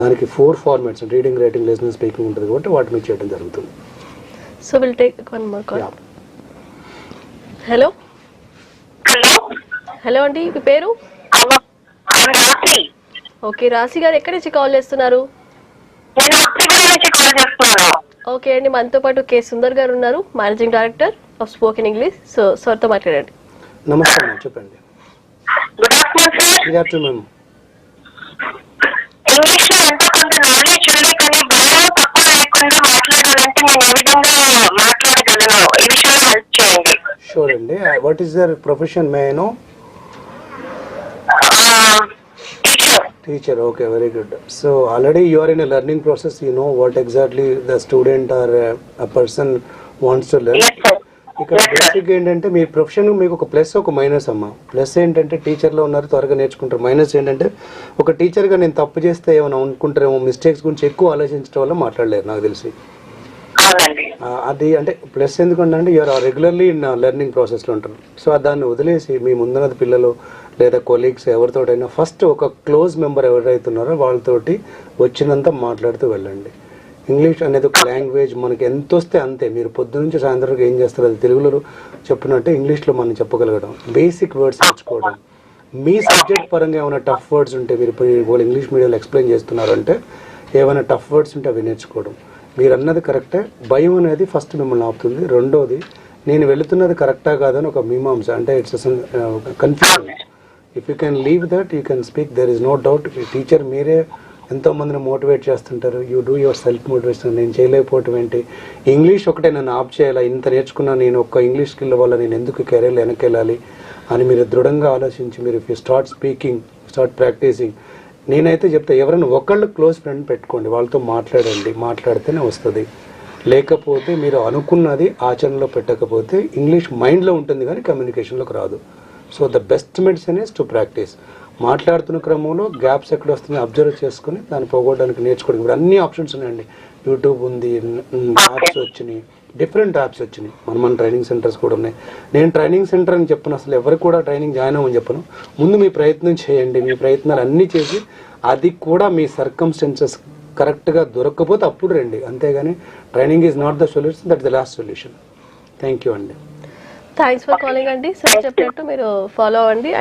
దానికి 4 formats reading, writing, listening, speaking ఉంటుంది కాబట్టి వాటి మీద చేయడం జరుగుతుంది. So will take one more call. Hello hello అండి, మీ పేరు? ఓకే, రాశి గారు ఎక్కడి నుంచి కాల్ చేస్తున్నారు? ఓకే అండి, మనతో పాటు కే సుందర్ గారు ఉన్నారు, managing director of spoken English. So సార్తో మాట్లాడండి. నమస్తే అమ్మా, చెప్పండి. Good afternoon. షూర్ అండి. What is your profession, may I know? Teacher, okay, very good. So already you are in a learning process, you know what exactly the student or a person wants to learn. ఇక్కడ basic ఏంటంటే మీ profession మీకు ఒక plus ఒక minus అమ్మ. Plus ఏంటంటే టీచర్లో ఉన్నారు, త్వరగా నేర్చుకుంటారు. మైనస్ ఏంటంటే ఒక టీచర్గా నేను తప్పు చేస్తే ఏమైనా అనుకుంటారేమో, మిస్టేక్స్ గురించి ఎక్కువ ఆలోచించడం వల్ల మాట్లాడలేరు నాకు తెలిసి. అది అంటే ప్లస్ ఎందుకంటే యూఆర్ రెగ్యులర్లీ ఇన్ లెర్నింగ్ ప్రాసెస్లో ఉంటారు. సో దాన్ని వదిలేసి మీ ముందున్నది పిల్లలు లేదా కొలీగ్స్ ఎవరితోటైనా ఫస్ట్ ఒక క్లోజ్ మెంబర్ ఎవరైతున్నారో వాళ్ళతోటి వచ్చినంత మాట్లాడుతూ వెళ్ళండి. ఇంగ్లీష్ అనేది ఒక లాంగ్వేజ్, మనకి ఎంత వస్తే అంతే. మీరు పొద్దు నుంచి సాయంత్రం ఏం చేస్తారు అది తెలుగులో చెప్పినట్టే ఇంగ్లీష్లో మనం చెప్పగలగడం, బేసిక్ వర్డ్స్ నేర్చుకోవడం. మీ సబ్జెక్ట్ పరంగా ఏమైనా టఫ్ వర్డ్స్ ఉంటే మీరు వాళ్ళు ఇంగ్లీష్ మీడియంలో ఎక్స్ప్లెయిన్ చేస్తున్నారు అంటే ఏమైనా టఫ్ వర్డ్స్ ఉంటే అవి నేర్చుకోవడం. మీరు అన్నది కరెక్టే, భయం అనేది ఫస్ట్ మిమ్మల్ని ఆపుతుంది. రెండోది నేను వెళుతున్నది కరెక్టా కాదని ఒక మీమాంస, అంటే it's confusion. If you can leave that you can speak, there is no doubt. Teacher మీరే ఎంతోమందిని మోటివేట్ చేస్తుంటారు. You do yourself motivation. నేను చేయలేకపోవటం ఏంటి, ఇంగ్లీష్ ఒకటే నన్ను ఆప్ చేయాలా, ఇంత నేర్చుకున్నా నేను ఒక్క ఇంగ్లీష్ స్కిల్ వల్ల నేను ఎందుకు కెరీర్లో వెనకెళ్ళాలి అని మీరు దృఢంగా ఆలోచించి మీరు if you start speaking, start practising, నేనైతే చెప్తా ఎవరైనా ఒకళ్ళు క్లోజ్ ఫ్రెండ్ పెట్టుకోండి, వాళ్ళతో మాట్లాడండి. మాట్లాడితేనే వస్తుంది. లేకపోతే మీరు అనుకున్నది ఆచరణలో పెట్టకపోతే ఇంగ్లీష్ మైండ్లో ఉంటుంది కానీ కమ్యూనికేషన్లోకి రాదు. So the best medicine is to practice. మాట్లాడుతున్న క్రమంలో గ్యాప్స్ ఎక్కడ వస్తున్నాయి అబ్జర్వ్ చేసుకుని దాన్ని పోగొట్టడానికి నేర్చుకోవడం. ఇప్పుడు అన్ని ఆప్షన్స్ ఉన్నాయండి, యూట్యూబ్ ఉంది, యాప్స్ వచ్చినాయి, డిఫరెంట్ యాప్స్ వచ్చినాయి. మన ట్రైనింగ్ సెంటర్స్ కూడా ఉన్నాయి. నేను ట్రైనింగ్ సెంటర్ అని చెప్పను, అసలు ఎవరికి కూడా ట్రైనింగ్ జాయిన్ అవ్వమని చెప్పను. ముందు మీ ప్రయత్నం చేయండి. మీ ప్రయత్నాలు అన్నీ చేసి అది కూడా మీ సర్కమ్స్టెన్సెస్ కరెక్ట్గా దొరకకపోతే అప్పుడు రండి. అంతేగాని training is not the solution, that the last solution. Thank you అండి. థ్యాంక్స్ ఫర్ కాలింగ్ అండి. సార్ చెప్పినట్టు మీరు ఫాలో అవ్వండి.